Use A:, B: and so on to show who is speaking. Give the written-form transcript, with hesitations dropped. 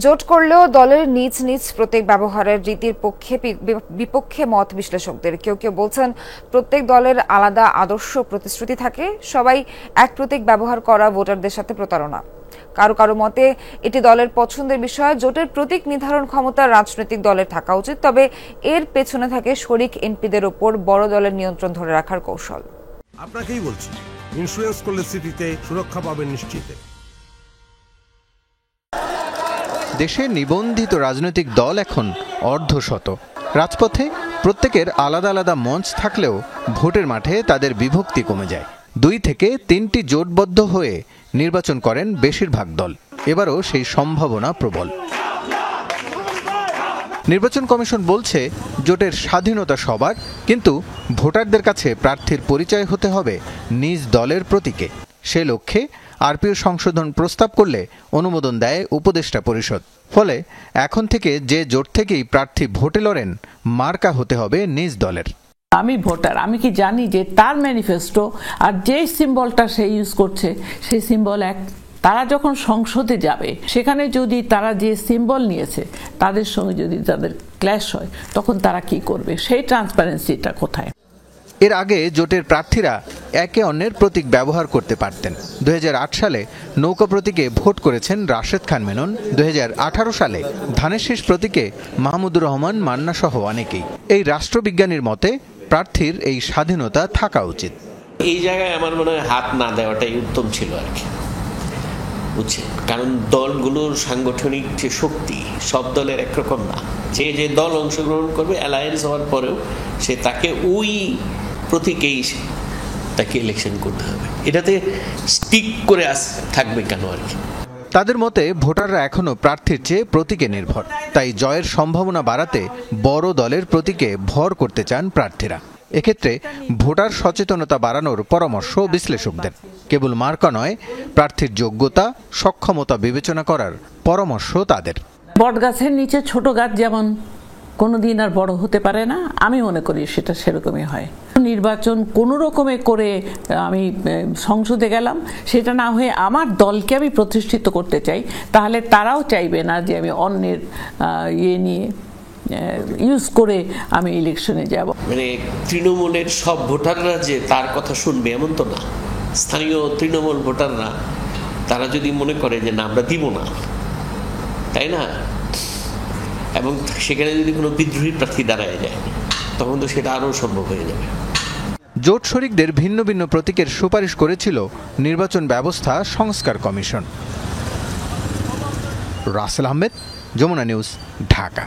A: জোট করলেও দলের নিজ নিজ প্রতীক ব্যবহারের রীতির পক্ষে বিপক্ষে মত বিশ্লেষকদের। কেউ কেউ বলছেন প্রত্যেক দলের আলাদা আদর্শ প্রতিশ্রুতি থাকে, সবাই এক প্রতীক ব্যবহার করা ভোটারদের সাথে প্রতারণা। কারো কারো মতে এটি দলের পছন্দের বিষয়। জোটের প্রতীক নির্ধারণ ক্ষমতা রাজনৈতিক দলের থাকা উচিত, তবে এর পেছনে থাকে শরিক এমপিদের ওপর বড় দলের নিয়ন্ত্রণ ধরে রাখার কৌশল।
B: আপনাকেই বলছি, ইন্স্যুরেন্স করলে সিটিতে সুরক্ষা পাবেন নিশ্চিত।
C: দেশে নিবন্ধিত রাজনৈতিক দল এখন অর্ধশত। রাজপথে প্রত্যেকের আলাদা আলাদা মঞ্চ থাকলেও ভোটের মাঠে তাদের বিভক্তি কমে যায়। 2 থেকে 3টি জোটবদ্ধ হয়ে নির্বাচন করেন বেশিরভাগ দল। এবারও সেই সম্ভাবনা প্রবল। নির্বাচন কমিশন বলছে জোটের স্বাধীনতা সবার, কিন্তু ভোটারদের কাছে প্রার্থীর পরিচয় হতে হবে নিজ দলের প্রতীকে। সে লক্ষ্যে আরপিও সংশোধন প্রস্তাব করলে অনুমোদন দেয় উপদেষ্টা পরিষদ। ফলে এখন থেকে যে জোট থেকেই প্রার্থী ভোটে লড়েন, মার্কা হতে হবে নিজ দলের।
D: আমি ভোটার, আমি কি জানি যে তার ম্যানিফেস্টো আর যে সিম্বলটা সে ইউজ করছে সেই সিম্বল এক। তারা যখন সংসদে যাবে, সেখানে যদি তারা যে সিম্বল নিয়েছে তাদের সঙ্গে যদি তাদের ক্ল্যাশ হয়, তখন তারা কি করবে? সেই ট্রান্সপারেন্সিটা কোথায়?
C: এর আগে জোটের প্রার্থীরা একে অন্যের প্রতীক ব্যবহার করতে পারতেন। 2008 সালে নৌকা প্রতীকে ভোট করেছেন রাশেদ খান মেনন। 2018 সালে ধানের শীষ প্রতীকে মাহমুদুর রহমান মান্না সহ অনেকেই। এই রাষ্ট্রবিজ্ঞানীর মতে প্রার্থীর এই স্বাধীনতা থাকা উচিত।
E: এই জায়গায় আমার মনে হয় হাত না দেওয়াটাই উত্তম ছিল আর কি, বুঝছেন? কারণ দলগুলোর সাংগঠনিক যে শক্তি সব দলের একরকম না। যে যে দল অংশগ্রহণ করবে অ্যালায়েন্স হওয়ার পরেও সে তাকে ওই প্রতীকেই তাকে ইলেকশন করতে হবে। এটাতে স্টিক করে থাকবে কেন আর কি?
C: তাদের মতে ভোটাররা এখনো প্রার্থীর চেয়ে প্রতীকে নির্ভর। তাই জয়ের সম্ভাবনা বাড়াতে বড় দলের প্রতীকে ভর করতে চান প্রার্থীরা। এক্ষেত্রে ভোটার সচেতনতা বাড়ানোর পরামর্শ বিশ্লেষকদের। কেবল মার্কা নয়, প্রার্থীর যোগ্যতা, সক্ষমতা বিবেচনা করার পরামর্শ তাদের।
D: বটগাছের নিচে ছোট গাছ যেমন কোনোদিন আর বড় হতে পারে না, আমি মনে করি সেটা সেরকমই হয়। নির্বাচন কোনো রকমে করে আমি সংসদে গেলাম, সেটা না হয়ে আমার দলকে আমি প্রতিষ্ঠিত করতে চাই, তাহলে তারাও চাইবে না যে আমি অন্যের ইয়ে নিয়ে ইউজ করে আমি ইলেকশনে যাব।
E: মানে তৃণমূলের সব ভোটাররা যে তার কথা শুনবে এমন তো না। স্থানীয় তৃণমূল ভোটাররা তারা যদি মনে করে যে না আমরা দিব না, তাই না, এবং সেখানে যদি কোনো বিদ্রোহী প্রার্থী দাঁড়ায় যায়, তখন তো সেটা আরও সম্ভব হয়ে যাবে।
C: জোট শরিকদের ভিন্ন ভিন্ন প্রতীকের সুপারিশ করেছিল নির্বাচন ব্যবস্থা সংস্কার কমিশন। রাসেল আহমেদ, যমুনা নিউজ, ঢাকা।